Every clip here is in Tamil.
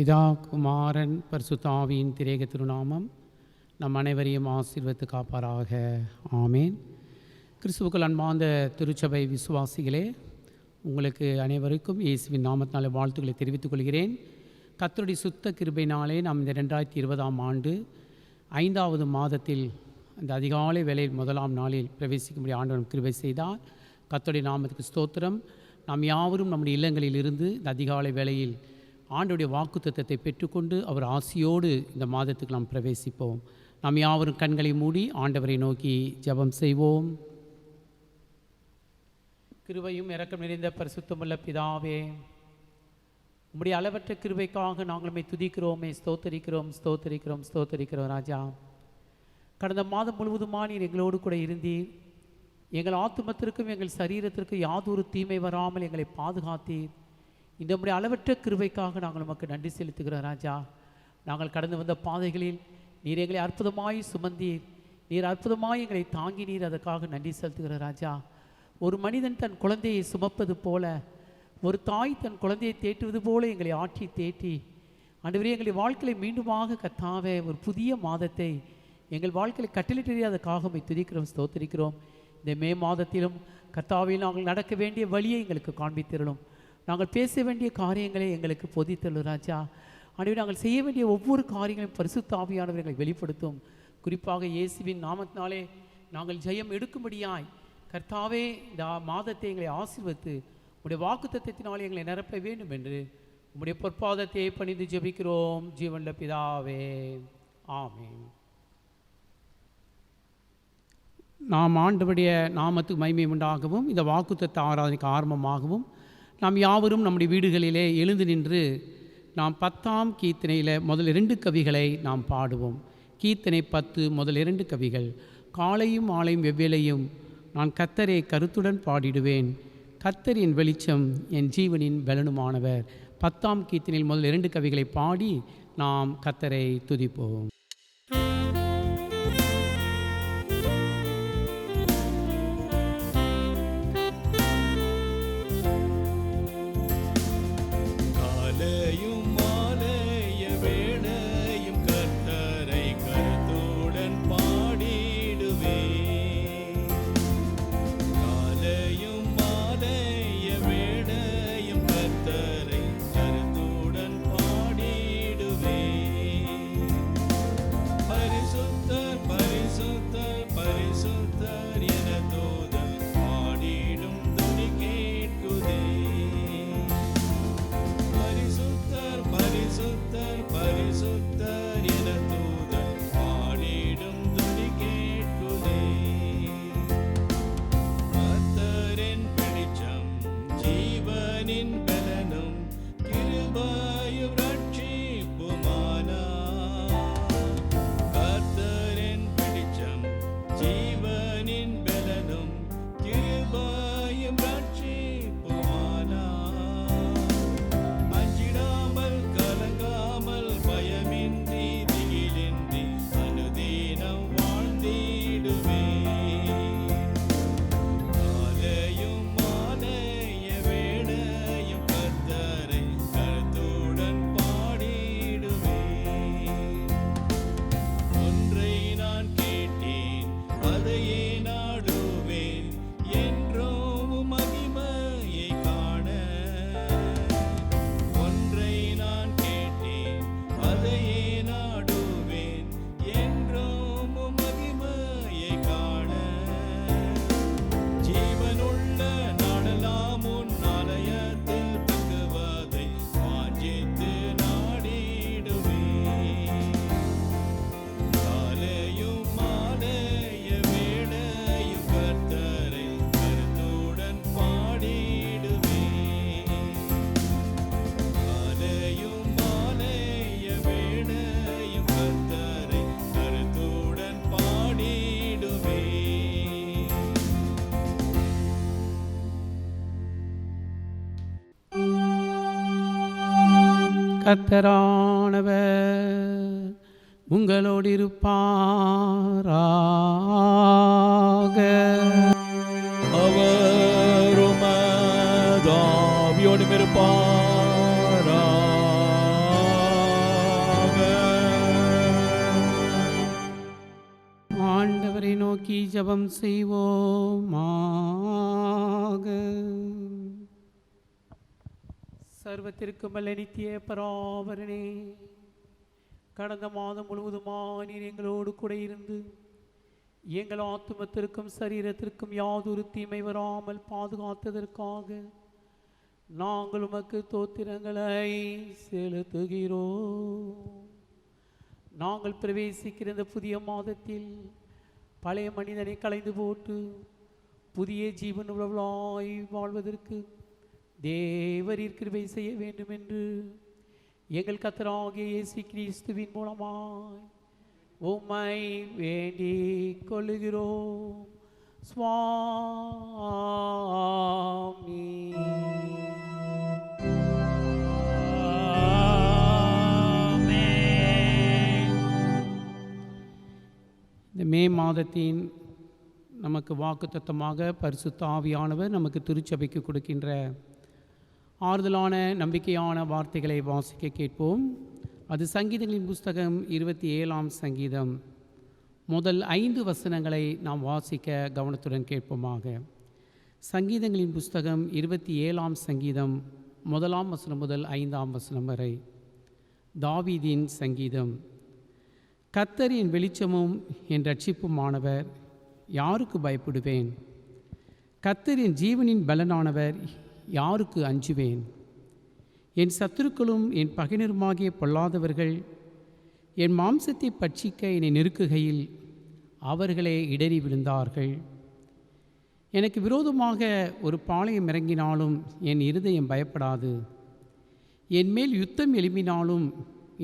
பிதா குமாரன் பரிசுத்தாவியின் திரேக திருநாமம் நம் அனைவரையும் ஆசீர்வதித்து காப்பாராக. ஆமேன். கிறிஸ்துவுக்குள் அன்பார்ந்த திருச்சபை விசுவாசிகளே, உங்களுக்கு அனைவருக்கும் இயேசுவின் நாமத்தினாலே வாழ்த்துக்களை தெரிவித்துக் கொள்கிறேன். கர்த்தருடைய சுத்த கிருபையினாலே நாம் இந்த 2020 ஆண்டு 5வது மாதத்தில் அந்த அதிகாலை வேளையில் 1ஆம் நாளில் பிரவேசிக்கும்படி ஆண்டவர் கிருபை செய்தார். கர்த்தருடைய நாமத்துக்கு ஸ்தோத்திரம். நாம் யாவரும் நம்முடைய இல்லங்களில் இருந்து இந்த அதிகாலை வேளையில் ஆண்டவருடைய வாக்குத்தத்தத்தை பெற்றுக்கொண்டு அவர் ஆசியோடு இந்த மாதத்துக்கு நாம் பிரவேசிப்போம். நாம் யாவரும் கண்களை மூடி ஆண்டவரை நோக்கி ஜெபம் செய்வோம். கிருபையும் இரக்கம் நிறைந்த பரிசுத்தமுள்ள பிதாவே, உம்முடைய அளவற்ற கிருபைக்காக நாங்களுமே துதிக்கிறோமே, ஸ்தோத்தரிக்கிறோம் ராஜா. கடந்த மாதம் முழுவதுமா நீர் எங்களோடு கூட இருந்தீர். எங்கள் ஆத்துமத்திற்கும் எங்கள் சரீரத்திற்கும் யாதொரு தீமை வராமல் எங்களை பாதுகாத்தீர். இந்த முறை அளவற்ற கிருபைக்காக நாங்கள் உமக்கு நன்றி செலுத்துகிறோம் ராஜா. நாங்கள் கடந்து வந்த பாதைகளில் நீர் எங்களை அற்புதமாய் சுமந்தீர், நீர் அற்புதமாய் எங்களை தாங்கினீர். அதற்காக நன்றி செலுத்துகிறோம் ராஜா. ஒரு மனிதன் தன் குழந்தையை சுமப்பது போல, ஒரு தாய் தன் குழந்தையை தேற்றுவது போல எங்களை ஆற்றி தேற்றி ஆண்டவரே எங்களை வாழ்க்கையை மீண்டுமாக கர்த்தாவே ஒரு புதிய மாதத்தை எங்கள் வாழ்க்கையில் கட்டளிட்டு அதற்காக உம்மை துதிக்கிறோம், ஸ்தோத்திரிக்கிறோம். இந்த மே மாதத்திலும் கர்த்தாவில் நாங்கள் நடக்க வேண்டிய வழியை எங்களுக்கு காண்பித்திரலும், நாங்கள் பேச வேண்டிய காரியங்களை எங்களுக்கு போதித்தருளும் ராஜா. ஆண்டவரே நாங்கள் செய்ய வேண்டிய ஒவ்வொரு காரியங்களையும் பரிசுத்த ஆவியானவர் எங்களை வெளிப்படுத்தும். குறிப்பாக இயேசுவின் நாமத்தினாலே நாங்கள் ஜெயம் எடுக்கும்படியாய் கர்த்தாவே இந்த மாதத்தை எங்களை ஆசீர்வதித்து உம்முடைய வாக்குத்தத்தத்தினாலே எங்களை நிரப்ப வேண்டும் என்று உம்முடைய பொற்பாதத்தை பணிந்து ஜெபிக்கிறோம் ஜீவனுள்ள பிதாவே, ஆமென். நாம் ஆண்டவருடைய நாமத்துக்கு மகிமை உண்டாகவும் இந்த வாக்குத்தத்த ஆராதனைக்கு ஆரம்பமாகவும் நாம் யாவரும் நம்முடைய வீடுகளிலே எழுந்து நின்று நாம் 10ஆம் கீர்த்தனையில் முதல் 2 கவிகளை நாம் பாடுவோம். கீர்த்தனை 10 முதல் 2 கவிகள். காலையும் மாலையும் வெவ்வேளையும் நான் கர்த்தரை கருத்துடன் பாடிடுவேன், கர்த்தரின் வெளிச்சம் என் ஜீவனின் பலனுமானவர். 10ஆம் கீர்த்தனையில் முதல் 2 கவிகளை பாடி நாம் கர்த்தரை துதிப்போம். கர்த்தரானவர் உங்களோடு இருப்பாராக. அவர் உமது ஆவியோடும் இருப்பாராக. ஜெபம் செய்வோமாக. சர்வத்திற்கும் வல்ல நித்திய பராபரனே, கடந்த மாதம் முழுவதுமாக நீர் எங்களோடு கூட இருந்து எங்கள் ஆத்துமத்திற்கும் சரீரத்திற்கும் யாதொரு தீமை வராமல் பாதுகாத்ததற்காக நாங்கள் உமக்கு தோத்திரங்களை செலுத்துகிறோம். நாங்கள் பிரவேசிக்கிற இந்த புதிய மாதத்தில் பழைய மனிதனை களைந்து போட்டு புதிய ஜீவன் உழவலாய் வாழ்வதற்கு தேவரீர் கிருபை செய்ய வேண்டும் என்று எங்கள் கர்த்தராகிய இயேசு கிறிஸ்துவின் மூலமாய் உம்மை வேண்டிக் கொள்ளுகிறோம். சுவாமி. இந்த மே மாதத்தின் நமக்கு வாக்குத்தத்தமாக பரிசுத்த ஆவியானவர் நமக்கு திருச்சபைக்கு கொடுக்கின்ற ஆறுதலான நம்பிக்கையான வார்த்தைகளை வாசிக்க கேட்போம். அது சங்கீதங்களின் புஸ்தகம் 27ஆம் சங்கீதம் முதல் 5 வசனங்களை நாம் வாசிக்க கவனத்துடன் கேட்போமாக. சங்கீதங்களின் புஸ்தகம் 27ஆம் சங்கீதம் 1ஆம் வசனம் முதல் 5ஆம் வசனம் வரை. தாவீதின் சங்கீதம். கர்த்தர் என் வெளிச்சமும் என் இரட்சிப்புமானவர், யாருக்கு பயப்படுவேன்? கர்த்தர் என் ஜீவனின் பலனானவர், யாருக்கு அஞ்சுவேன்? என் சத்துருக்களும் என் பகைஞருமாகிய பொல்லாதவர்கள் என் மாம்சத்தை பட்சிக்க என்னை நெருக்குகையில் அவர்களே இடறி விழுந்தார்கள். எனக்கு விரோதமாக ஒரு பாளையம் இறங்கினாலும் என் இருதயம் பயப்படாது. என் மேல் யுத்தம் எழுப்பினாலும்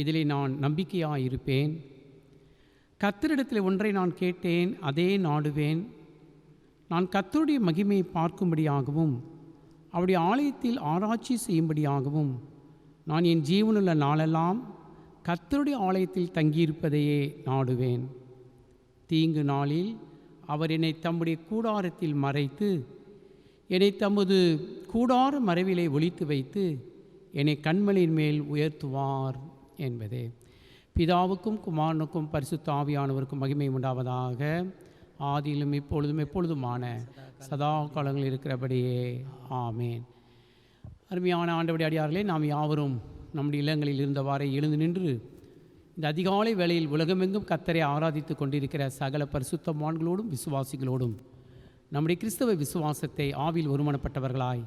இதிலே நான் நம்பிக்கையாயிருப்பேன். கர்த்தரிடத்தில் ஒன்றை நான் கேட்டேன், அதே நாடுவேன். நான் கர்த்தருடைய மகிமையை பார்க்கும்படியாகவும் அவருடைய ஆலயத்தில் ஆராய்ச்சி செய்யும்படியாகவும் நான் என் ஜீவனுள்ள நாளெல்லாம் கர்த்தருடைய ஆலயத்தில் தங்கியிருப்பதையே நாடுவேன். தீங்கு நாளில் அவர் என்னை தம்முடைய கூடாரத்தில் மறைத்து என்னை தமது கூடார மறைவிலே ஒளித்து வைத்து என்னை கண்மலையின் மேல் உயர்த்துவார் என்பதே. பிதாவுக்கும் குமாரனுக்கும் பரிசுத்த ஆவியானவருக்கும் மகிமை உண்டாவதாக. ஆதியிலும் இப்பொழுதும் எப்பொழுதுமான சதா காலங்களில் இருக்கிறபடியே ஆமேன். அருமையான ஆண்டவருடைய அடியார்களே, நாம் யாவரும் நம்முடைய இல்லங்களில் இருந்தவாறே எழுந்து நின்று இந்த அதிகாலை வேளையில் உலகமெங்கும் கர்த்தரை ஆராதித்து கொண்டிருக்கிற சகல பரிசுத்தவான்களோடும் விசுவாசிகளோடும் நம்முடைய கிறிஸ்தவ விசுவாசத்தை ஆவியில் ஒருமனப்பட்டவர்களாய்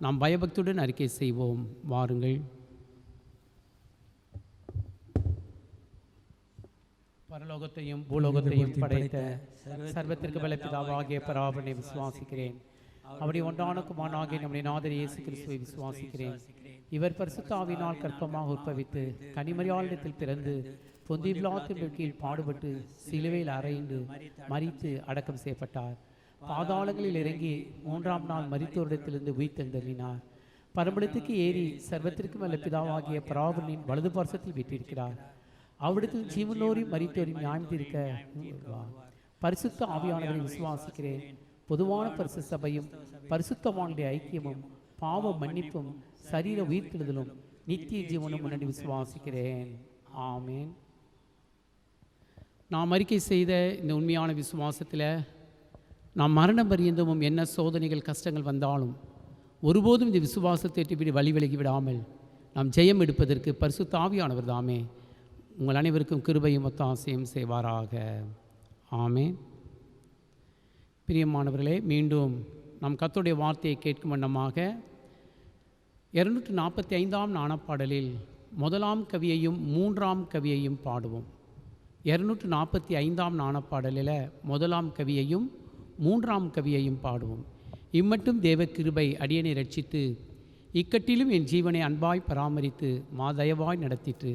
நாம் பயபக்தியுடன் அறிக்கை செய்வோம். வாருங்கள். பரலோகத்தையும் பூலோகத்தையும் படைத்த சர்வத்திற்கு வல்ல பிதாவாகிய பராபரனை விசுவாசிக்கிறேன். அவருடைய ஒன்றான குமாரனாகிய நம்முடைய நாதர் இயேசு கிறிஸ்துவை விசுவாசிக்கிறேன். இவர் பரிசுத்த ஆவியினால் கற்பமாக உற்பவித்து கனிமரியாளிடத்தில் பிறந்து பொந்திய பிலாத்தின் கீழ் பாடுபட்டு சிலுவையில் அறைந்து மரித்து அடக்கம் செய்யப்பட்டார். பாதாளங்களில் இறங்கி 3ஆம் நாள் மரித்தோரிடத்திலிருந்து உயிர்த்தெழுந்தருளினார். பரமண்டலத்துக்கு ஏறி சர்வத்திற்கு வல்ல பிதாவாகிய பராபரனின் வலது பார்சத்தில் வீற்றிருக்கிறார். அவ்விடத்தில் ஜீவனோரையும் மரித்தோரையும் நியாயம் தீர்க்க பரிசுத்த ஆவியானவரை விசுவாசிக்கிறேன். பொதுவான பரிசுத்த சபையும் பரிசுத்தவானுடைய ஐக்கியமும் பாவ மன்னிப்பும் சரீர உயிர்த்தெழுதலும் நித்திய ஜீவனும் முன்னாடி விசுவாசிக்கிறேன். ஆமேன். நாம் அறிக்கை செய்த இந்த உண்மையான விசுவாசத்தில் நாம் மரணம் பரியந்தமும் என்ன சோதனைகள் கஷ்டங்கள் வந்தாலும் ஒருபோதும் இந்த விசுவாசத்தை விட்டு வழி விலகி விடாமல் நாம் ஜெயம் எடுப்பதற்கு பரிசுத்த ஆவியானவர் தாமே உங்கள் அனைவருக்கும் கிருபையும் ஒத்தாசையும் செய்வாராக. ஆமேன். பிரியமானவர்களே, மீண்டும் நாம் கர்த்தருடைய வார்த்தையை கேட்கும் வண்ணமாக 245ஆம் நாணப்பாடலில் 1ஆம் கவியையும் 3ஆம் கவியையும் பாடுவோம். 245ஆம் நாணப்பாடலில் 1ஆம் கவியையும் 3ஆம் கவியையும் பாடுவோம். இம்மட்டும் தேவ கிருபை அடியனை ரட்சித்து இக்கட்டிலும் என் ஜீவனை அன்பாய் பராமரித்து மாதயவாய் நடத்திட்டு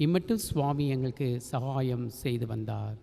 இம்மட்டும் சுவாமி எங்களுக்கு சகாயம் செய்து வந்தார்.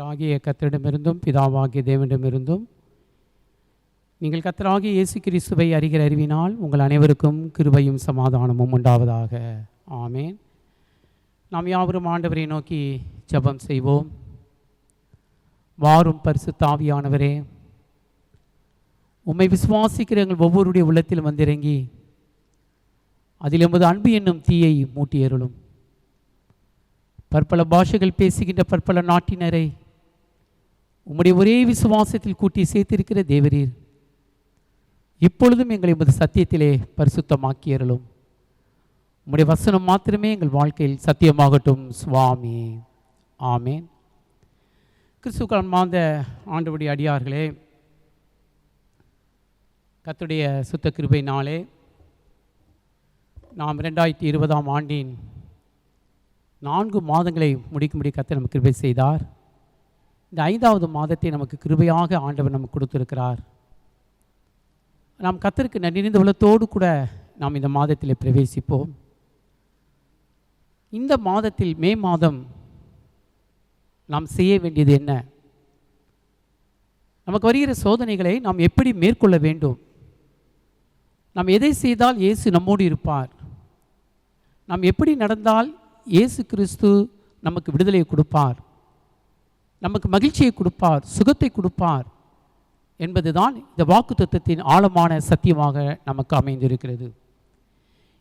ஆகிய கர்த்தரிடமிருந்தும் பிதாவாகிய தேவனிடமிருந்தும் நீங்கள் கர்த்தராகிய இயேசு கிறிஸ்துவை அறிகிற அறிவினால் உங்கள் அனைவருக்கும் கிருபையும் சமாதானமும் உண்டாவதாக. ஆமேன். நாம் யாவரும் ஆண்டவரை நோக்கி ஜெபம் செய்வோம். வாரும் பரிசுத்த ஆவியானவரே, உம்மை விசுவாசிக்கிற எங்கள் ஒவ்வொருடைய உள்ளத்தில் வந்திறங்கி அதில் எமது அன்பு என்னும் தீயை மூட்டியருளும். பற்பல பாஷைகள் பேசுகின்ற பற்பல நாட்டினரை உம்முடைய ஒரே விசுவாசத்தில் கூட்டி சேர்த்திருக்கிற தேவரீர், இப்பொழுதும் எங்களை உமது சத்தியத்திலே பரிசுத்தமாக்கியருளும். உம்முடைய வசனம் மாத்திரமே எங்கள் வாழ்க்கையில் சத்தியமாகட்டும் சுவாமி. ஆமேன். கிறிஸ்துவுக்குள் அன்பார்ந்த ஆண்டவருடைய அடியார்களே, கர்த்தருடைய சுத்த கிருபையினாலே நாம் 2020 ஆண்டின் 4 மாதங்களை முடிக்கும்படி கர்த்தர் நமக்கு கிருபை செய்தார். இந்த 5வது மாதத்தை நமக்கு கிருபையாக ஆண்டவர் நமக்கு கொடுத்திருக்கிறார். நாம் கர்த்தருக்கு நன்றி நிறைந்த உள்ளத்தோடு கூட நாம் இந்த மாதத்தில் பிரவேசிப்போம். இந்த மாதத்தில் மே மாதம் நாம் செய்ய வேண்டியது என்ன? நமக்கு வருகிற சோதனைகளை நாம் எப்படி மேற்கொள்ள வேண்டும்? நாம் எதை செய்தால் இயேசு நம்மோடு இருப்பார்? நாம் எப்படி நடந்தால் இயேசு கிறிஸ்து நமக்கு விடுதலையை கொடுப்பார், நமக்கு மகிழ்ச்சியை கொடுப்பார், சுகத்தை கொடுப்பார் என்பதுதான் இந்த வாக்குத்தத்தத்தின் ஆழமான சத்தியமாக நமக்கு அமைந்திருக்கிறது.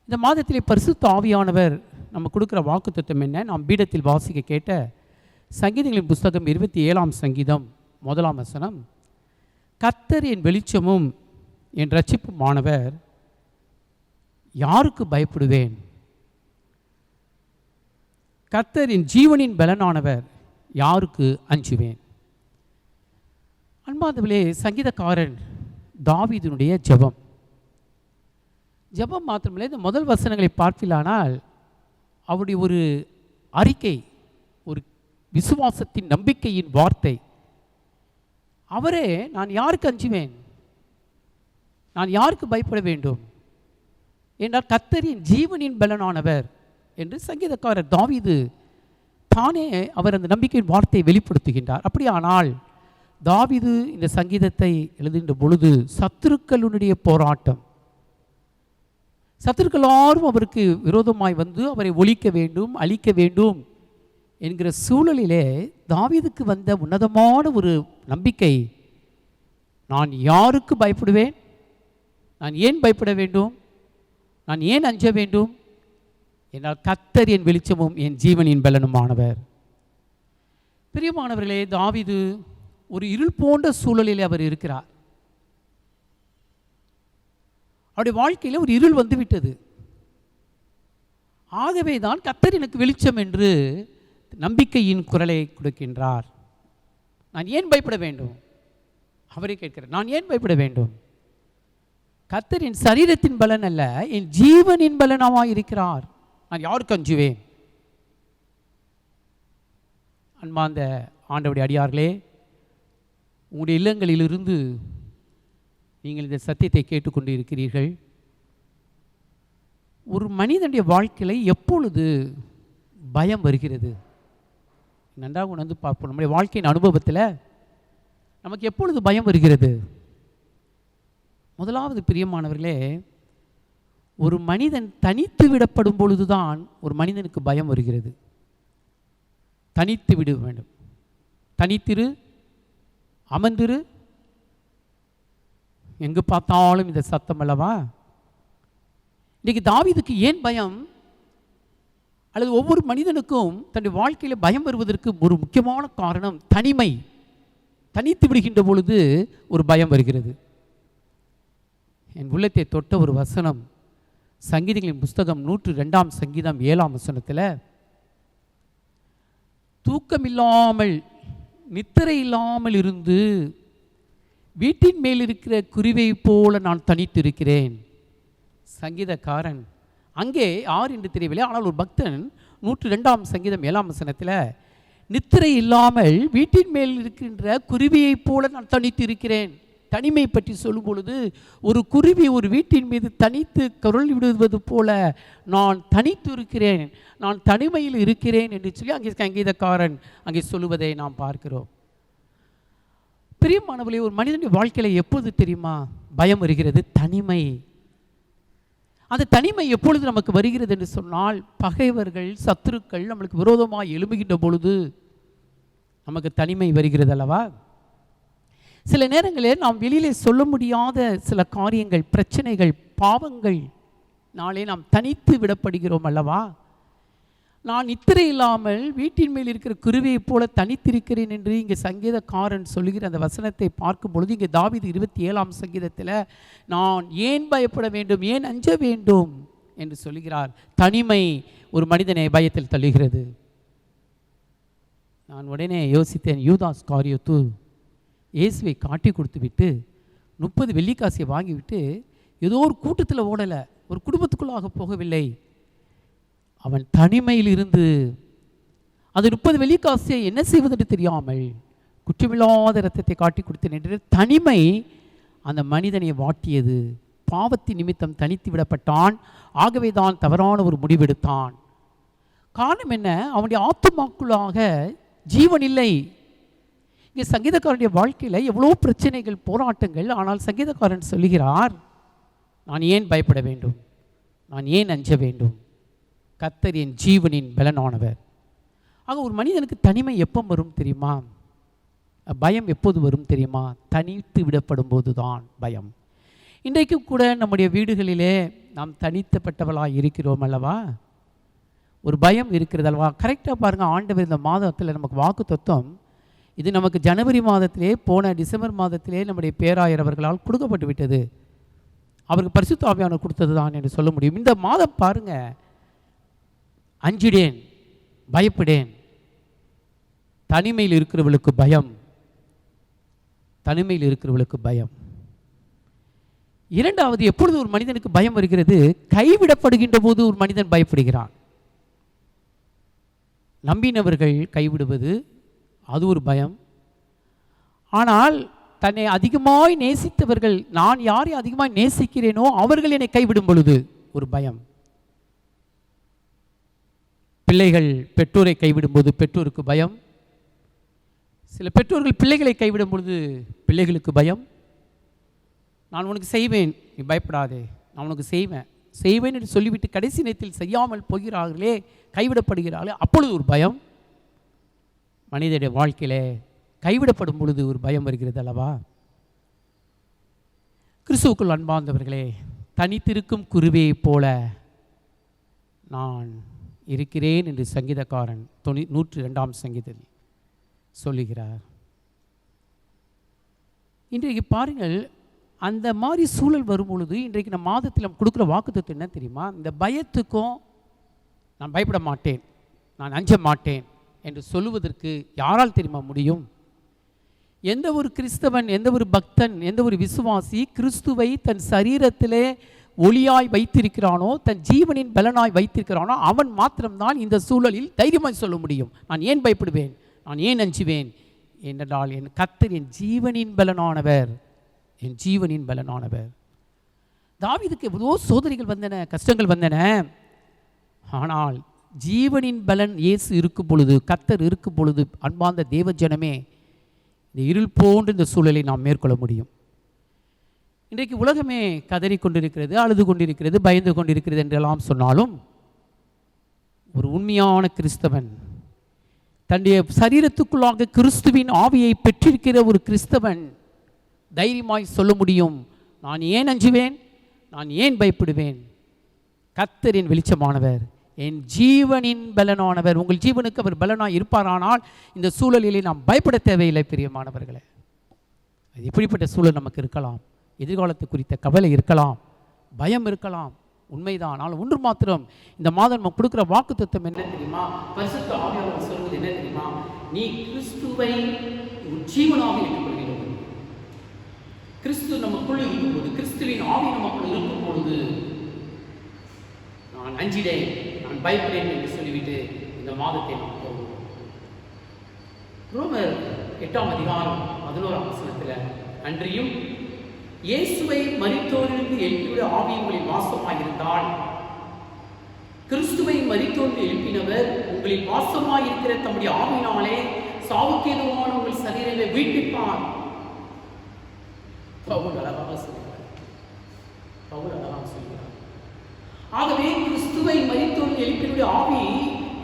இந்த மாதத்திலே பரிசுத்த ஆவியானவர் நம்ம கொடுக்குற வாக்குத்தத்தம் என்ன? நாம் பீடத்தில் வாசிக்க கேட்ட சங்கீதங்களின் புஸ்தகம் 27ஆம் சங்கீதம் 1ஆம் வசனம், கர்த்தர் என் வெளிச்சமும் என் இரட்சிப்புமானவர், யாருக்கு பயப்படுவேன்? கர்த்தர் என் ஜீவனின் பலனானவர், யாருக்கு அஞ்சுவேன்? அன்பார்ந்தவர்களே, சங்கீதக்காரன் தாவீதினுடைய ஜெபம் மாத்திரமில்லை, இந்த முதல் வசனங்களை பார்ப்பிலானால் அவருடைய ஒரு அறிக்கை, ஒரு விசுவாசத்தின் நம்பிக்கையின் வார்த்தை. அவரே, நான் யாருக்கு அஞ்சுவேன், நான் யாருக்கு பயப்பட வேண்டும் என்றால் கர்த்தரின் ஜீவனின் பலனானவர் என்று சங்கீதக்காரர் தாவீது தானே அவர் அந்த நம்பிக்கையின் வார்த்தையை வெளிப்படுத்துகின்றார். அப்படியானால் தாவீது இந்த சங்கீதத்தை எழுதுகின்ற பொழுது சத்துருக்களுடைய போராட்டம், சத்துருக்களாரும் அவருக்கு விரோதமாய் வந்து அவரை ஒழிக்க வேண்டும், அழிக்க வேண்டும் என்கிற சூழலிலே தாவீதுக்கு வந்த உன்னதமான ஒரு நம்பிக்கை, நான் யாருக்கு பயப்படுவேன், நான் ஏன் பயப்பட வேண்டும், நான் ஏன் அஞ்ச வேண்டும் என்றால் கர்த்தர் என் வெளிச்சமும் என் ஜீவனின் பலனுமானவர். பிரியமானவர்களே, தாவீது ஒரு இருள் போன்ற சூழலில் அவர் இருக்கிறார். அவருடைய வாழ்க்கையில் ஒரு இருள் வந்துவிட்டது. ஆகவே தான் கர்த்தர் எனக்கு வெளிச்சம் என்று நம்பிக்கையின் குரலை கொடுக்கின்றார். நான் ஏன் பயப்பட வேண்டும்? அவரே கேட்கிறார், நான் ஏன் பயப்பட வேண்டும்? கர்த்தர் என் சரீரத்தின் பலன் அல்ல, என் ஜீவனின் பலனாக இருக்கிறார். நான் யாருக்கு அஞ்சுவேன்? அன்பார்ந்த ஆண்டவருடைய அடியார்களே, உங்களுடைய இல்லங்களிலிருந்து நீங்கள் இந்த சத்தியத்தை கேட்டுக்கொண்டு இருக்கிறீர்கள். ஒரு மனிதனுடைய வாழ்க்கையில் எப்பொழுது பயம் வருகிறது? நன்றாக உணர்ந்து பார்ப்போம். நம்முடைய வாழ்க்கையின் அனுபவத்தில் நமக்கு எப்பொழுது பயம் வருகிறது? முதலாவது பிரியமானவர்களே, ஒரு மனிதன் தனித்து விடப்படும் பொழுதுதான் ஒரு மனிதனுக்கு பயம் வருகிறது. தனித்து விட வேண்டும். தனித்திரு, அமர்ந்திரு, எங்கு பார்த்தாலும் இந்த சத்தம் அல்லவா? இன்றைக்கு தாவீதுக்கு ஏன் பயம்? அல்லது ஒவ்வொரு மனிதனுக்கும் தன்னுடைய வாழ்க்கையில் பயம் வருவதற்கு ஒரு முக்கியமான காரணம் தனிமை. தனித்து விடுகின்ற பொழுது ஒரு பயம் வருகிறது. என் உள்ளத்தை தொட்ட ஒரு வசனம் சங்கீதங்களின் புஸ்தகம் 102ஆம் சங்கீதம் 7ஆம் வசனத்தில், தூக்கமில்லாமல் நித்திரை இல்லாமல் இருந்து வீட்டின் மேல் இருக்கிற குருவை போல நான் தனித்து இருக்கிறேன். சங்கீதக்காரன் அங்கே யார் என்று தெரியவில்லை, ஆனால் ஒரு பக்தன் 102ஆம் சங்கீதம் 7ஆம் வசனத்தில், நித்திரை இல்லாமல் வீட்டின் மேல் இருக்கின்ற குருவியை போல நான் தனித்து இருக்கிறேன். தனிமை பற்றி சொல்லும் பொழுது, ஒரு குருவி ஒரு வீட்டின் மீது தனித்து குரல் விடுவது போல நான் தனித்து இருக்கிறேன், நான் தனிமையில் இருக்கிறேன் என்று சொல்லி அங்கே சங்கீதக்காரன் அங்கே சொல்லுவதை நாம் பார்க்கிறோம். பிரியமானவர்களே, ஒரு மனிதனுடைய வாழ்க்கையில எப்போது தெரியுமா பயம் வருகிறது? தனிமை. அந்த தனிமை எப்பொழுது நமக்கு வருகிறது என்று சொன்னால், பகைவர்கள், சத்துருக்கள் நம்மளுக்கு விரோதமாக எழும்புகின்ற பொழுது நமக்கு தனிமை வருகிறது அல்லவா? சில நேரங்களில் நாம் வெளியிலே சொல்ல முடியாத சில காரியங்கள், பிரச்சனைகள், பாவங்கள் நாளே நாம் தனித்து விடப்படுகிறோம் அல்லவா? நான் நித்திரை இல்லாமல் வீட்டின் மேல் இருக்கிற குருவியைப் போல தனித்திருக்கிறேன் என்று இங்கே சங்கீதக்காரன் சொல்லுகிற அந்த வசனத்தை பார்க்கும் பொழுது, இங்கே தாவீது 27ஆம் சங்கீதத்தில் நான் ஏன் பயப்பட வேண்டும், ஏன் அஞ்ச வேண்டும் என்று சொல்லுகிறார். தனிமை ஒரு மனிதனை பயத்தில் தள்ளுகிறது. நான் உடனே யோசித்தேன், யூதாஸ் காரியத்து இயேசுவை காட்டி கொடுத்து விட்டு 30 வெள்ளிக்காசியை வாங்கிவிட்டு ஏதோ ஒரு கூட்டத்தில் ஓடலை, ஒரு குடும்பத்துக்குள்ளாக போகவில்லை. அவன் தனிமையில் இருந்து அது 30 வெள்ளிக்காசியை என்ன செய்வதென்று தெரியாமல் குற்றமில்லாத இரத்தத்தை காட்டி கொடுத்தேன் என்று தனிமை அந்த மனிதனை வாட்டியது. பாவத்தின் நிமித்தம் தனித்து விடப்பட்டான். ஆகவே தான் தவறான ஒரு முடிவெடுத்தான். காரணம் என்ன? அவனுடைய ஆத்துமாக்குள்ளாக ஜீவன் இல்லை. இங்கே சங்கீதக்காரனுடைய வாழ்க்கையில் எவ்வளோ பிரச்சனைகள், போராட்டங்கள். ஆனால் சங்கீதக்காரன் சொல்லுகிறார், நான் ஏன் பயப்பட வேண்டும், நான் ஏன் அஞ்ச வேண்டும், கர்த்தர் என் ஜீவனின் பலனானவர். ஆக ஒரு மனிதனுக்கு தனிமை எப்போ வரும் தெரியுமா? பயம் எப்போது வரும் தெரியுமா? தனித்து விடப்படும் போது தான் பயம். இன்றைக்கும் கூட நம்முடைய வீடுகளிலே நாம் தனித்தப்பட்டவளாக இருக்கிறோம் அல்லவா? ஒரு பயம் இருக்கிறது அல்லவா? கரெக்டாக பாருங்கள், ஆண்டவர் இந்த மாதத்தில் நமக்கு வாக்கு தத்துவம், இது நமக்கு ஜனவரி மாதத்திலே, போன டிசம்பர் மாதத்திலே நம்முடைய பேராயர் அவர்களால் கொடுக்கப்பட்டு விட்டது. அவருக்கு பரிசுத்த ஆவியானவர் கொடுத்தது தான் என்று சொல்ல முடியும். இந்த மாதம் பாருங்கள், அஞ்சிடேன், பயப்படேன். தனிமையில் இருக்கிறவளுக்கு பயம், தனிமையில் இருக்கிறவளுக்கு பயம். இரண்டாவது, எப்பொழுது ஒரு மனிதனுக்கு பயம் வருகிறது? கைவிடப்படுகின்ற போது ஒரு மனிதன் பயப்படுகிறான். நம்பினவர்கள் கைவிடுவது அது ஒரு பயம். ஆனால் தன்னை அதிகமாய் நேசித்தவர்கள், நான் யாரை அதிகமாக நேசிக்கிறேனோ அவர்கள் என்னை கைவிடும் பொழுது ஒரு பயம். பிள்ளைகள் பெற்றோரை கைவிடும்போது பெற்றோருக்கு பயம். சில பெற்றோர்கள் பிள்ளைகளை கைவிடும் பொழுது பிள்ளைகளுக்கு பயம். நான் உனக்கு செய்வேன், நீ பயப்படாதே, நான் உனக்கு செய்வேன் என்று சொல்லிவிட்டு கடைசி நேரத்தில் செய்யாமல் போகிறார்களே, கைவிடப்படுகிறார்களே, அப்பொழுது ஒரு பயம். மனிதனுடைய வாழ்க்கையிலே கைவிடப்படும் பொழுது ஒரு பயம் வருகிறது அல்லவா? கிறிஸ்துவுக்குள் அன்பார்ந்தவர்களே, தனித்திருக்கும் குருவியைப் போல நான் இருக்கிறேன் என்று சங்கீதக்காரன் 102ஆம் சங்கீதத்தில் சொல்லுகிறார். இன்றைக்கு பாருங்கள், அந்த மாதிரி சூழல் வரும் பொழுது இன்றைக்கு நம்ம மாதத்தில் நம்ம கொடுக்குற வாக்குத்தத்தம் என்ன தெரியுமா? இந்த பயத்துக்கும் நான் பயப்பட மாட்டேன், நான் அஞ்ச மாட்டேன் என்று சொல்லுவதற்கு யாரால் தெரியுமா முடியும்? எந்த ஒரு கிறிஸ்தவன், எந்த ஒரு பக்தன், எந்த ஒரு விசுவாசி கிறிஸ்துவை தன் சரீரத்திலே ஒளியாய் வைத்திருக்கிறானோ, தன் ஜீவனின் பலனாய் வைத்திருக்கிறானோ, அவன் மாத்திரம்தான் இந்த சூழலில் தைரியமாய் சொல்ல முடியும், நான் ஏன் பயப்படுவேன், நான் ஏன் அஞ்சுவேன் என்றால் என் கர்த்தர் என் ஜீவனின் பலனானவர், என் ஜீவனின் பலனானவர். தாவீதுக்கு எவ்வளோ சோதனைகள் வந்தன, கஷ்டங்கள் வந்தன. ஆனால் ஜீவனின் பலன் இயேசு இருக்கும் பொழுது, கர்த்தர் இருக்கும் பொழுது, அன்பார்ந்த தேவ ஜனமே, இந்த இருள் போன்ற இந்த சூழலை நாம் மேற்கொள்ள முடியும். இன்றைக்கு உலகமே கதறி கொண்டிருக்கிறது, அழுது கொண்டிருக்கிறது, பயந்து கொண்டிருக்கிறது என்றெல்லாம் சொன்னாலும், ஒரு உண்மையான கிறிஸ்தவன், தன்னுடைய சரீரத்துக்குள்ளாக கிறிஸ்துவின் ஆவியை பெற்றிருக்கிற ஒரு கிறிஸ்தவன் தைரியமாய் சொல்ல முடியும், நான் ஏன் அஞ்சுவேன், நான் ஏன் பயப்படுவேன், கர்த்தரின் வெளிச்சமானவர், என் ஜீவனின் பலனானவர். உங்கள் ஜீவனுக்கு அவர் பலனாய் இருப்பாரானால் இந்த சூழலிலே நாம் பயப்பட தேவையில்லை. பிரியமானவர்களே, அது இப்படிப்பட்ட சூழல் நமக்கு இருக்கலாம், எதிர்காலத்து குறித்த கவலை இருக்கலாம், பயம் இருக்கலாம், உண்மைதான். ஆனால் ஒன்று மாத்திரம் இந்த மாதம் நம்ம கொடுக்குற வாக்குத்தத்தம் என்ன தெரியுமா? பரிசுத்த ஆவியானவர் சொல்வது என்ன தெரியுமா? நீ கிறிஸ்துவை ஜீவனாக ஏற்றுக்கொள்கிறோம். கிறிஸ்து நமக்குள் இருக்கும்போது, கிறிஸ்துவின் ஆவி நமக்குள் இருக்கும் பொழுது, நான் அஞ்சிடேன், நான் பயப்படேன் என்று சொல்லிவிட்டு இந்த மாதத்தை நாம் போகிறோம். ரோமர் 8ஆம் அதிகாரம் 11ஆம் வசனத்தில், அன்றியும் இயேசுவை மரித்தோரிலிருந்து எழுப்பிவிட ஆவி உங்களில் வாசமாயிருந்தால், கிறிஸ்துவை மரித்தோரிலிருந்து எழுப்பினவர் உங்களில் வாசமாயிருக்கிற தம்முடைய ஆவியினாலே சாவுக்கேதுவான உங்கள் சரீரங்களை வீழ்ப்பிப்பார். பவுல் அழகாக சொல்கிறார். ஆகவே கிறிஸ்துவை மரித்தோரின் எழுப்பினுடைய ஆவி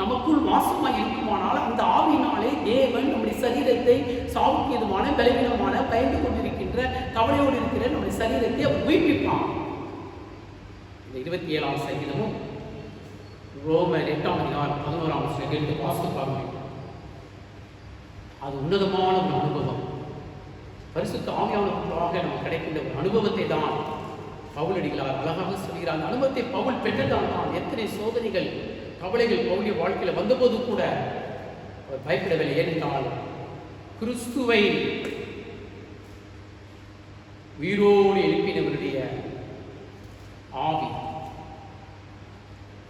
நமக்குள் வாசமாக இருக்குமானால் அந்த ஆவியினாலே தேவன் நம்முடைய சரீரத்தை சாவுக்கு எதுமான பலவீனமான பயந்து கொண்டிருக்கின்ற கவலையோடு இருக்கிற நம்முடைய சரீரத்தை அவர் உயிர்ப்பிப்பான். இந்த 27ஆம் சங்கீதமும் ரோமர் 8ஆம் அதிகாரம் 11ஆம் வசனத்தை வாசித்து பார்க்க வேண்டும். அது உன்னதமான ஒரு அனுபவம். பரிசுத்த ஆவியானவராக நமக்கு கிடைக்கின்ற ஒரு அனுபவத்தை தான் பவுலடிகளார் அழகாக சொல்கிறார். அந்த அனுபவத்தை பவுல் பெற்றதான் தான் எத்தனை சோதனைகள் கவலைகள் பவுலிய வாழ்க்கையில் வந்தபோது கூட அவர் பயப்படவில்லை. ஏனென்றால் கிறிஸ்துவை உயிரோடு எழுப்பினவருடைய ஆவி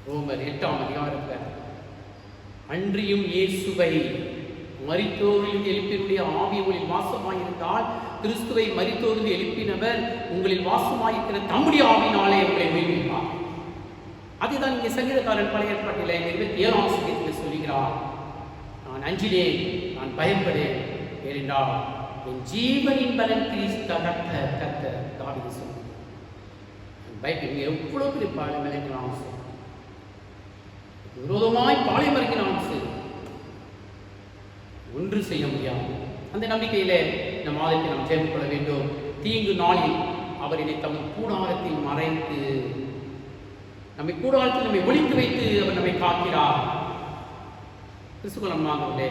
ரோமர் 8ஆம் அதிகாரத்தில் அன்றியும் இயேசுவை மரித்தோரில் எழுப்பினுடைய ஆவி உங்களில் வாசமாயிருந்தால் கிறிஸ்துவை மரித்தோரில் எழுப்பினவர் உங்களில் வாசமாயிருக்கிற தம்முடைய ஆவினாலே உங்களை உயிர்ப்பிப்பார். அதுதான் இங்கே சங்கீதக்காரன் பழைய ஏற்பாட்டில் 27ஆம் சங்கீதத்தில் சொல்கிறார், நான் அஞ்சினேன், நான் பயப்படேன், ஏனென்றால் என் ஜீவனின் பலன் கிறிஸ்து கத்த தாவீது சொன்னார். பயப்படுங்க, எவ்வளவு பெரிய பாலம் விளைக்கிறான், விரோதமாய் பாளையம் இறங்கினான், ஒன்று செய்ய முடியாது. அந்த நம்பிக்கையிலே இந்த மாதத்தை நாம் சேர்ந்து கொள்ள வேண்டும். தீங்கு நாளில் அவர் என்னை தம் கூடாரத்தில் மறைத்து நம்மை கூடாரத்தில் நம்மை ஒழித்து வைத்து அவர் நம்மை காக்கிறார். கிறிஸ்துவமாகவே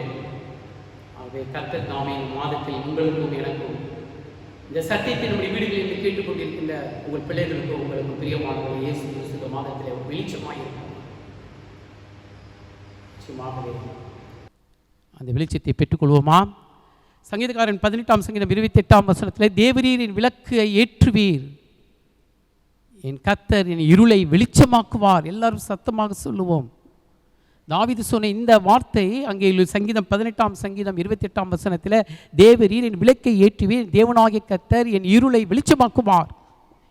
ஆகவே கர்த்தர் தாமே மாதத்தில் உங்களுக்கும் எனக்கும் இந்த சத்தியத்தை நம்முடைய வீடுகளில் கேட்டுக்கொண்டிருக்கின்ற உங்கள் பிள்ளைகளுக்கும் உங்களுக்கும் பிரியமானவர்கள் இயேசு கிறிஸ்து மாதத்தில் வெளிச்சமாக இருக்கும். நிச்சயமாகவே அந்த வெளிச்சத்தை பெற்றுக்கொள்வோமா? சங்கீதக்காரன் 18ஆம் சங்கீதம் 28ஆம் வசனத்தில் தேவரீரின் விளக்கை ஏற்றுவீர், என் கர்த்தர் என் இருளை வெளிச்சமாக்குவார். எல்லாரும் சத்தமாக சொல்லுவோம். தாவீது சொன்ன இந்த வார்த்தை அங்கே சங்கீதம் 18ஆம் சங்கீதம் 28ஆம் வசனத்தில் தேவரீர் என் விளக்கை ஏற்றுவீர், தேவனாகிய கர்த்தர் என் இருளை வெளிச்சமாக்குவார்.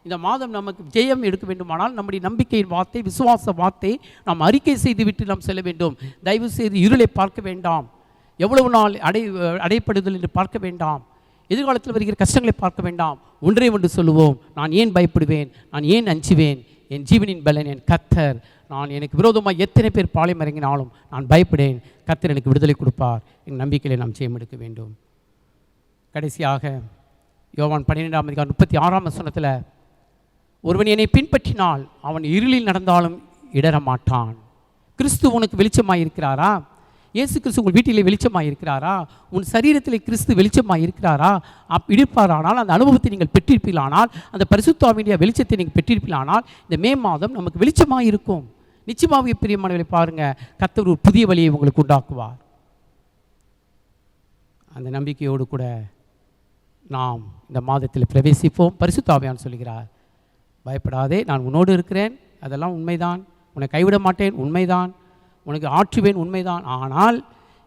இந்த மாதம் நமக்கு ஜெயம் எடுக்க வேண்டுமானால் நம்முடைய நம்பிக்கையின் வார்த்தை, விசுவாச வார்த்தை நாம் அறிக்கை செய்துவிட்டு நாம் செல்ல வேண்டும். தயவு செய்து இருளை பார்க்க வேண்டாம், எவ்வளவு நாள் அடைப்படுதல் என்று பார்க்க வேண்டாம், எதிர்காலத்தில் வருகிற கஷ்டங்களை பார்க்க வேண்டாம். ஒன்றே ஒன்று சொல்லுவோம், நான் ஏன் பயப்படுவேன், நான் ஏன் அஞ்சுவேன், என் ஜீவனின் பலன் என் கர்த்தர். நான் எனக்கு விரோதமாக எத்தனை பேர் பாளையம் இறங்கினாலும் நான் பயப்படேன், கர்த்தர் எனக்கு விடுதலை கொடுப்பார். என் நம்பிக்கையை நாம் ஜெயம் எடுக்க வேண்டும். கடைசியாக யோவான் 12ஆம் அதிகாரம் 36ஆம் வசனத்தில் ஒருவன் என்னை பின்பற்றினால் அவன் இருளில் நடந்தாலும் இடர மாட்டான். கிறிஸ்து உனக்கு வெளிச்சமாக இருக்கிறாரா? இயேசு கிறிஸ்து உங்கள் வீட்டிலே வெளிச்சமாக இருக்கிறாரா? உன் சரீரத்திலே கிறிஸ்து வெளிச்சமாக இருக்கிறாரா? இருப்பாரானால் அந்த அனுபவத்தை நீங்கள் பெற்றிருப்பீர்களானால், அந்த பரிசுத்த ஆவியின் வெளிச்சத்தை நீங்கள் பெற்றிருப்பீர்களானால் இந்த மே மாதம் நமக்கு வெளிச்சமாக இருக்கும். நிச்சயமாகவே பிரியமானவர்களை பாருங்கள், கர்த்தர் ஒரு புதிய வழியை உங்களுக்கு உண்டாக்குவார். அந்த நம்பிக்கையோடு கூட நாம் இந்த மாதத்தில் பிரவேசிப்போம். பரிசுத்த ஆவியானவர் சொல்கிறார், பயப்படாதே, நான் உன்னோடு இருக்கிறேன், அதெல்லாம் உண்மைதான், உன்னை கைவிட மாட்டேன், உண்மைதான், உனக்கு ஆற்றுவேன், உண்மைதான். ஆனால்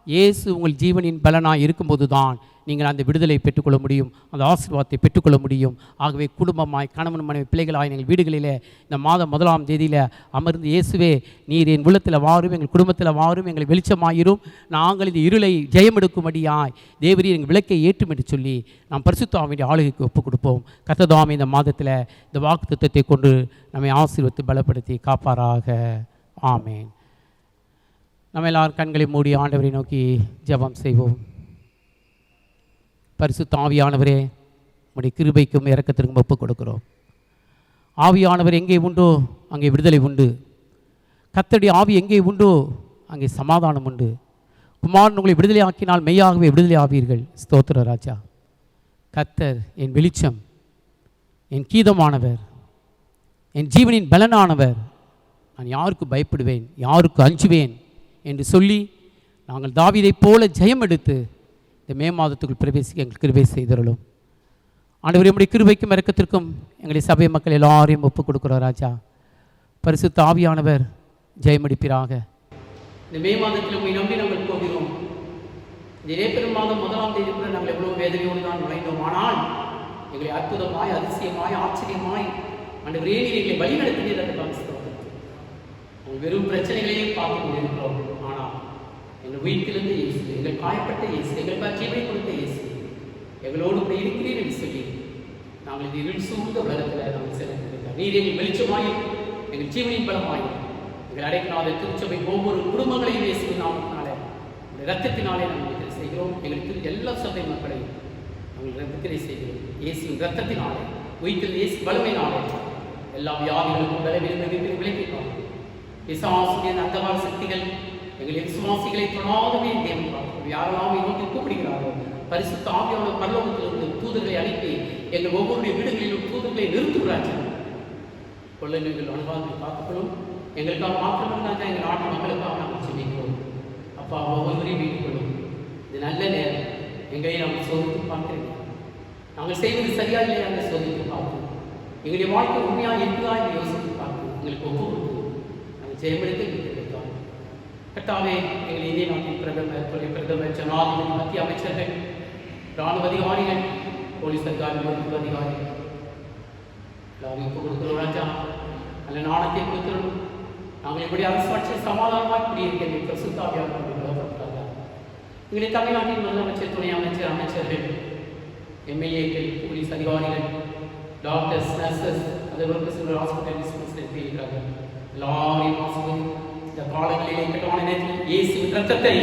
இயேசு உங்கள் ஜீவனின் பலனாக இருக்கும்போது தான் நீங்கள் அந்த விடுதலை பெற்றுக்கொள்ள முடியும், அந்த ஆசீர்வாதத்தை பெற்றுக்கொள்ள முடியும். ஆகவே குடும்பமாய் கணவன் மனைவி பிள்ளைகளாய் எங்கள் வீடுகளில் இந்த மாதம் 1ஆம் தேதியில் அமர்ந்து, இயேசுவே நீர் என் உள்ளத்தில் வாரும், எங்கள் குடும்பத்தில் வாரும், எங்களை வெளிச்சமாயிரும், நாங்கள் இந்த இருளை ஜெயமெடுக்கும்படியாய் தேவரீர் எங்கள் விளக்கை ஏற்றும் என்று சொல்லி நாம் பரிசுத்த ஆவியின் ஆளுகைக்கு ஒப்புக் கொடுப்போம். கர்த்தர் இந்த மாதத்தில் இந்த வாக்குத்தத்தத்தை கொண்டு நம்மை ஆசீர்வதித்து பலப்படுத்தி காப்பாராக. ஆமேன். நம்ம எல்லாரும் கண்களை மூடி ஆண்டவரை நோக்கி ஜெபம் செய்வோம். பரிசுத்த ஆவியானவரே, உம்முடைய கிருபைக்கும் இரக்கத்திற்கும் ஒப்புக் கொடுக்கிறோம். ஆவியானவர் எங்கே உண்டோ அங்கே விடுதலை உண்டு. கர்த்தருடைய ஆவி எங்கே உண்டோ அங்கே சமாதானம் உண்டு. குமாரன் உங்களை விடுதலை ஆக்கினால் மெய்யாகவே விடுதலை ஆவீர்கள். ஸ்தோத்திர ராஜா. கர்த்தர் என் வெளிச்சம், என் கீதமானவர், என் ஜீவனின் பலனானவர். நான் யாருக்கு பயப்படுவேன், யாருக்கு அஞ்சுவேன் என்று சொல்லி நாங்கள் தாவீதைப் போல ஜெயம் எடுத்து இந்த மே மாதத்துக்குள் பிரவேசிக்க எங்கள் கிருபை செய்தருளும். ஆண்டவரே, உம்முடைய கிருபைக்கும் இரக்கத்திற்கும் எங்களை சபை மக்கள் எல்லாரையும் ஒப்புக் கொடுக்கிறோம் ராஜா. பரிசுத்த ஆவியானவர் ஜெயமடிப்பீராக. இந்த மே மாதத்தில் உங்களை நம்பி நாங்கள் போகிறோம். இந்த ஏப்ரல் மாதம் 1ஆம் தேதி கூட நாங்கள் எவ்வளோ வேதனையோடு தான் நுழைந்தோம். ஆனால் எங்களை அற்புதமாய், அதிசயமாய், ஆச்சரியமாய் ஆண்டவரே நீர் எங்களை வழி நடத்தினீர். வெறும் பிரச்சனைகளையும் பார்த்து கொண்டிருக்கிறோம். ஆனால் எங்கள் வீட்டிலிருந்து இயேசு, எங்கள் காயப்பட்ட இயேசு, எங்கள் ஜீவனை கொடுத்த இயேசு எங்களோடு கூட இருக்கிறீர் என்று சொல்லி நாங்கள் இது இருள் சூழ்ந்த உலகத்தில் நாங்கள் செலுத்திருக்கிறோம். நீர் எங்கள் வெளிச்சமாயும் எங்கள் ஜீவனின் பலமாயும் எங்கள் அடைக்கலாத திருச்சபை ஒவ்வொரு குடும்பங்களையும் இயேசுவின் நாமத்தினாலே இரத்தத்தினாலே நாங்கள் விடுதலை செய்கிறோம். எங்களுக்கு எல்லா சபை மக்களையும் நாங்கள் விடுதலை செய்கிறோம். இயேசுவின் இரத்தத்தினாலே உயிர்த்தெழுந்த இயேசு வல்லமையினாலே எல்லா வியாதிகளுக்கும் பலவீனங்களுக்கும் விலக்கிப்பாங்க. விசுவாசிகளின் அந்தகார சக்திகள் எங்கள் விசுவாசிகளை தொடாதவே தேவன் பார்க்கிறோம். யாரெல்லாம் நோக்கி கூப்பிடுகிறாரோ பரிசுத்த ஆவியானவர் பரலோகத்திலிருந்து தூதர்களை அனுப்பி எங்கள் ஒவ்வொருடைய வீடுகளிலும் தூதர்களை நிறுத்துகிறார்கள். கொள்ளை நோய்கள் அனுபவங்களை பார்த்துக்கொள்ளும். எங்களுக்காக மாத்திரமல்ல, எங்கள் நாட்டு மக்களுக்காக நாங்கள் செபிக்கிறோம். அப்பா, ஒவ்வொருவரையும் மீட்டுக் கொள்ளும். இது நல்ல நேரம். எங்களை நாங்கள் சோதித்து பார்க்கிறீங்க. நாங்கள் செய்வது சரியா இல்லையா என்று சோதித்து பார்க்கிறோம். எங்களுடைய வாழ்க்கை உண்மையாக இருக்குதா என்று யோசித்து பார்க்கிறோம். எங்களுக்கு ஒப்பு கொடுத்து நாங்கள் ஜெயமெடுத்து வைத்தோம். கட்டாவே எங்கள் இந்திய நாட்டின் பிரதமர், துணை பிரதமர், ஜனாதிபதி, மத்திய அமைச்சர்கள், இராணுவ அதிகாரிகள், போலீஸ் அதிகாரிகள், மருத்துவ அதிகாரிகள் எல்லாரும் ஒப்பு கொடுக்கிறோம். ராஜா, நல்ல நாணத்தை கொடுக்கிறோம். நாங்கள் எப்படி அரசாட்சி சமாதானமாக குடியிருக்க பிரசுத்தாவியாக எங்களை தமிழ்நாட்டின் முதலமைச்சர், துணை அமைச்சர், அமைச்சர்கள், எம்எல்ஏக்கள், போலீஸ் அதிகாரிகள், டாக்டர்ஸ், நர்சஸ், அதற்கு சில ஹாஸ்பிட்டல் டிஸ்பென்சரி இருக்கிறார்கள். எல்லாரையும் ஆசிரியர் இந்த காலங்களிலே கட்டான நேரத்தில் இயேசுவின் இரத்தத்தை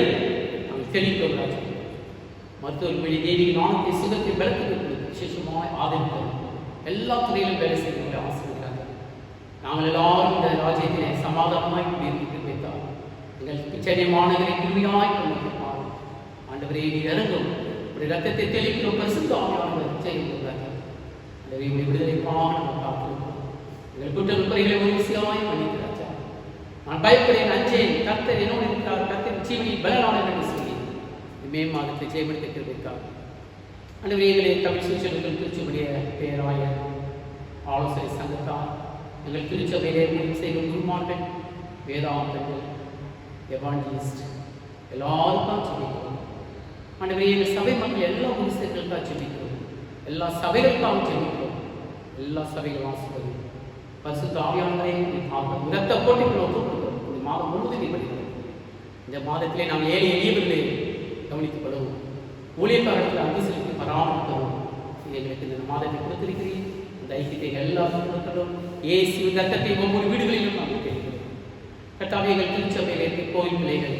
நாங்கள் தெளிக்கிறோம். ராஜா, மருத்துவர்களை தேவி நாணத்தை சுகத்தை பலத்துக்கு விசேஷமாக ஆதரிக்கிறோம். எல்லா துறையிலும் வேலை செய்ய ஆசிரியர்கள். நாங்கள் எல்லாரும் இந்த ராஜ்யத்திலே சமாதானமாய் குடியிருக்க வைத்தார். எங்கள் சென்னை மாநகரை கிருமியாய் கொண்டிருப்பார். ஆண்டவரே, நீர் இறங்கும். ஒரு ரத்தத்தை தெளிக்கிறோம். பரிசுத்த ஆவியானவர் செய்கிறார்கள். ஆண்டவரே, விடுதலைக்காக நம்ம காத்திருக்கிறோம். எங்கள் குற்ற குறைகளை ஒரு விஷயமாய் மன்னிக்கிறார். நான் பயப்படேன், அஞ்சேன். கர்த்தர் என்னோடு இருக்கிறார். கர்த்தர் ஜீவனில் பலனாளர் என்று சொல்லி மே மாதத்தை ஜெயமெடுத்திருக்கிறார். ஆண்டவரே, எங்களை தமிழ் சுவிசேஷர்கள் திருச்சபையுடைய பேராயர், ஆலோசனை சங்கத்தார், எங்கள் திருச்சபையிலே முடிவு செய்யும் குருமார்கள், வேதாந்தங்கள், எவாஞ்சலிஸ்ட் எல்லாருக்கும் ஜெபிக்கிறோம். ஆண்டவரே, எங்கள் சபை மக்கள் எல்லா குருசர்களுக்காக ஜெபிக்கிறோம். எல்லா சபைகளுக்காக ஜெபிக்கிறோம். எல்லா சபைகளும் ஆசிரியர் பரிசுத்த ஆவியானவரே, இரத்த போட்டிகள் ஒப்புக்கொள்கிறோம். இந்த மாதம் முழுவதும் படிக்கிறோம். இந்த மாதத்திலே நாம் ஏழை எளியவர்களை கவனித்துக் கொள்ளவும், ஊழியக்காரர்கள் அன்பு செலுத்தி பராமரிக்கவும் எங்களுக்கு இந்த மாதத்தை கொடுத்திருக்கிறேன். இந்த ஐக்கியத்தை எல்லா கொடுக்கிறோம். இயேசு இரத்தத்தை ஒவ்வொரு வீடுகளிலும் நாங்கள் கேட்கிறோம். கட்டாவே எங்கள் திருச்சபையில் இருக்க கோயில் பிள்ளைகள்,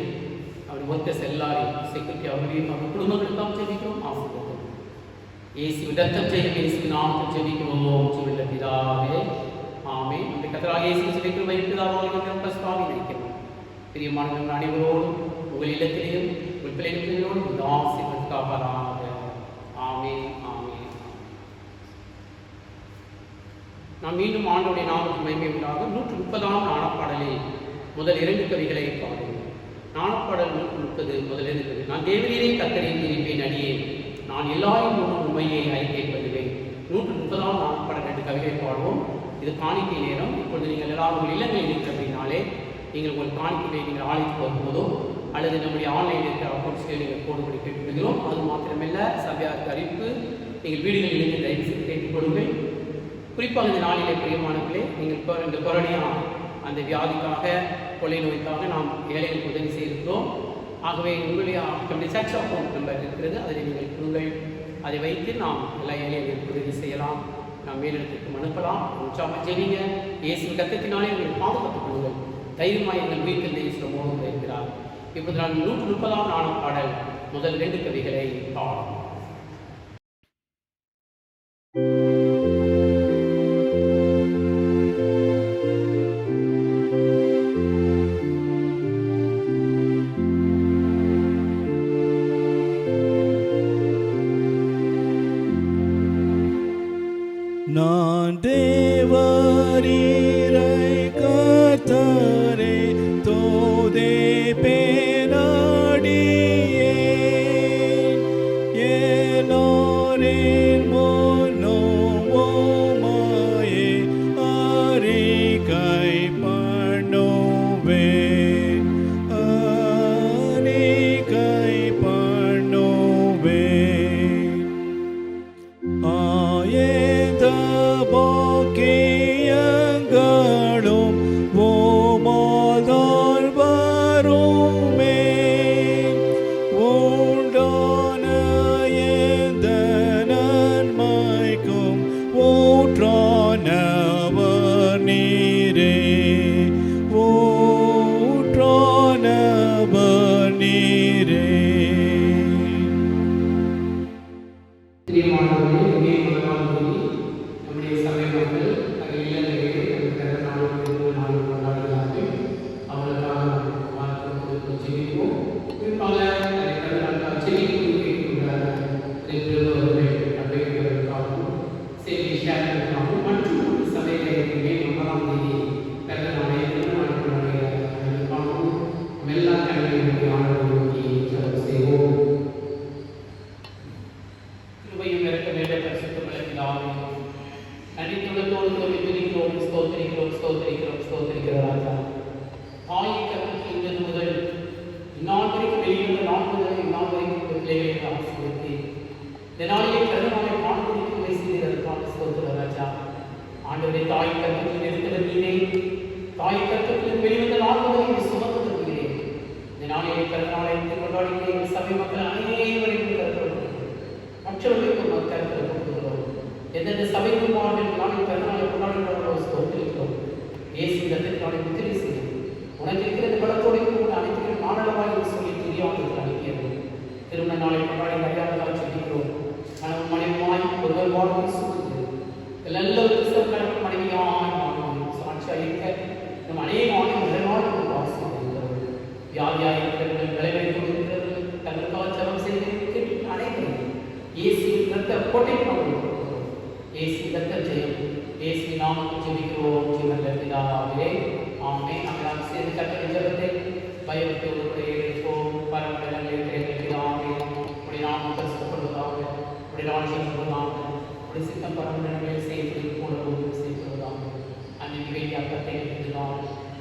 அவர் ஒர்க்கர்ஸ் எல்லாரையும், செக்யூரிட்டி அவர்களையும் அவர் குடும்பங்களுக்காக ஜெபிக்கிறோம். ஆசீர்வாதம் இயேசு இரத்தம் செய்யும். இயேசு நாமத்தில் ஜெபிக்கிறோம். ஜீவனுள்ள பிதாவே, ஆமென். நம்முடைய கர்த்தராகிய இயேசு கிறிஸ்துவின் வைத்தியதாவாகிய பரிசுத்தாவியை நினைக்கிறோம். பிரியமானவர்கள் அனைவரோடும் உங்கள் இல்லத்திலேயும் உங்கள் பிள்ளைகளோடும் இந்த ஆசீர்வாதம் காப்பாராக. ஆமென், ஆமென். நாம் மீண்டும் ஆண்டவருடைய நாமத்துக்கு மகிமை உண்டாக 130ஆம் நாணப்பாடலில் முதல் 2 கவிகளை பாடுவோம். நாணப்பாடல் 130 முதல் 2. நான் தேவரீரை கர்த்தரில் இருப்பேன் அடியேன், நான் எல்லாரும் உண்மையை அறிக்கை பண்ணுவேன். 130ஆம் நாணப்பாடல் 2 கவிகளை பாடுவோம். இது காணிக்கை நேரம். இப்பொழுது நீங்கள் எல்லாரும் உங்கள் இல்லங்களில் இருக்கிற அப்படின்னாலே நீங்கள் உங்கள் காணிக்கையை நீங்கள் ஆலயத்துக்கு வரும்போதோ அல்லது நம்முடைய ஆன்லைனில் இருக்கிற அக்கௌண்ட்ஸ்களை நீங்கள் போடும்படி கேட்டுக்கொள்கிறோம். அது மாத்திரமல்ல, சபையாருக்கு அறிவிப்பு, நீங்கள் வீடுகளில் இருந்து தயவு செய்து கேட்டுக்கொள்ளுங்கள். குறிப்பாக இந்த நாளிலே பிரியமானவர்களே, நீங்கள் இந்த கொரோனா அந்த வியாதிக்காக, கொள்ளை நோய்க்காக நாம் ஏழைகளுக்கு உதவி செய்திருக்கிறோம். ஆகவே உங்களுடைய நம்முடைய சர்ச் அக்கௌண்ட் நம்பர் இருக்கிறது, அதை நீங்கள் கொடுங்கள். அதை வைத்து நாம் எல்லா ஏழைகளுக்கு உதவி செய்யலாம். நாம் மேலிடத்திற்கு அனுப்பலாம். உற்சாகம் ஜெபிங்க. இயேசு இரத்தத்தினாலே உங்களை பாதுகாத்துக் கொள்ளுங்கள். தைரியமாக எங்கள் வீட்டில் இயேசுவோடு இருக்கிறார். இப்போது நான் 130ஆம் நாணப்பாடல் முதல் 2 கவிகளை பாடலாம். நான் தேவரீரை கர்த்தரே தோதே பேனடியேன், முதல் இந்நாள் வரைக்கும் உங்கள் பிள்ளைகளை ஆசீர்வதித்து இந்த நாளிலே கருணாவை காண்பித்து செய்ததற்காக ஸ்தோத்திரம் ராஜா. ஆண்டவரே, தாய் கர்ப்பத்தில் இருக்கிற நீரே, தாய் கர்ப்பத்தில் வெளிவந்த நாள் முதல் இங்கு சுமந்து வருகிறேன். இந்த நாளிலே கருணாவை கொண்டாடுகிற எங்கள் சபை மக்கள் அனைவரையும் கருத்து மற்றவர்களுக்கும் கருத்து கொடுக்கிறோம். எந்தெந்த சபை குமார்கள் நாளில் கருணாவை கொண்டாடுகிறோம் ஸ்தோத்திரிக்கிறோம். இயேசு நாளை முத்திரை செய்யும் உனக்கு இருக்கிற பலத்தோடு கூட அனைத்து மாணவராக சொல்லி தெரியாமல் அனுப்பியது. திருமண நாளை கொண்டாடி மரியாதையாக சொல்லிக்கிறோம். கணவன் மனைவியாய் ஒருவர் வாழ்க்கை சுமந்து நல்ல கிறிஸ்தவ மனைவியாய் வாழ்வோம் சாட்சியாக இருக்க நம் அநேகமான நிலவான ஆசீர்வதிக்கிறோம். வியாதியாக இருக்கிறவர்கள் விளைவை கொண்டிருக்கிறவர்கள் தங்களுக்காக ஜபம் செய்திருக்கிற அனைவரும் இயேசுவின் இரத்த கோட்டை கொண்டிருக்கிறோம். இயேசுவின் இரத்த ஜெயம். இயேசுவின் நாமத்தில் ஜெபிக்கிறோம் ஜீவனுள்ள பிதாவே, ஆமென். நாம் சேர்ந்து கர்த்தருடைய ஜெபத்தை பயபக்தியோடு கூட ஏற்போம். பரமண்டலங்களில் இருக்கிற பிதாவே, உம்முடைய நாமம் பரிசுத்தப்படுவதாக, உம்முடைய ராஜ்யம் வருவதாக, உம்முடைய சித்தம் பரமண்டலங்களில் செய்வது போலவும் செய்யப்படுவதாக. அன்னைக்கு வேண்டிய அக்கத்தை எடுத்துதான்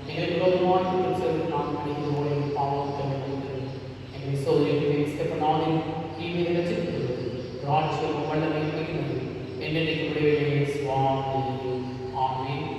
எங்களுக்கு விரோதமாக குற்றம் செய்து நாம் மனிதர்களோடு பாவம் தவிர்த்து எங்களை சோதனைக்கு பண்ணாமல் தீமை ரசிக்கிறது. ராஜ்யம் வல்லமை மிகுந்தது என்னென்னைக்கு விடுவிலே சுவாமி. ஆமென்.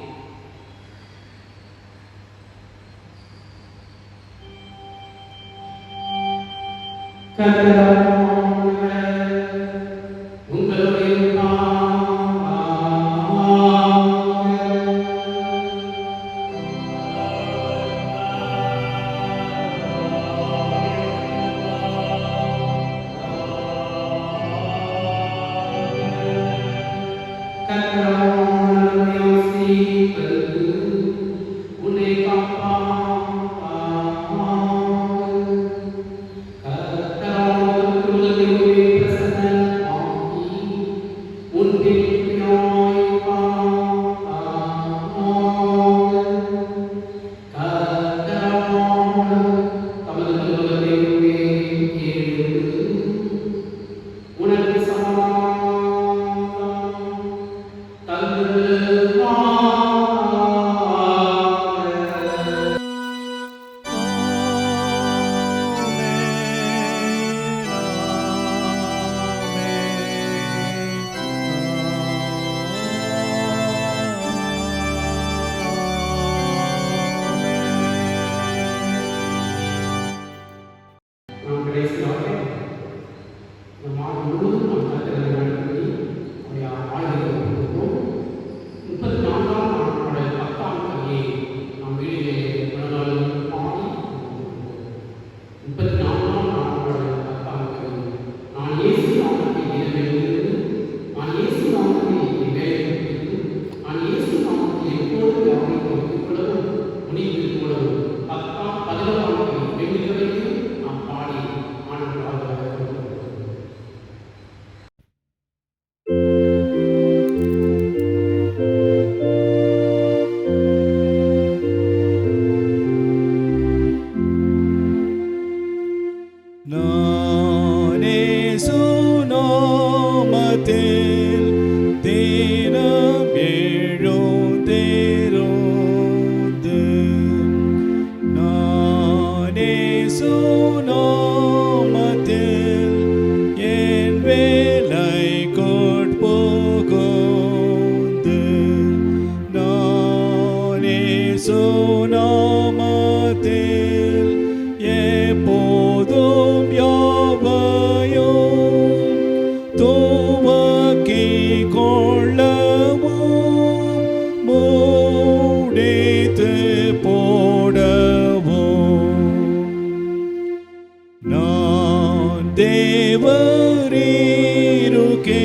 தேவரீருக்கே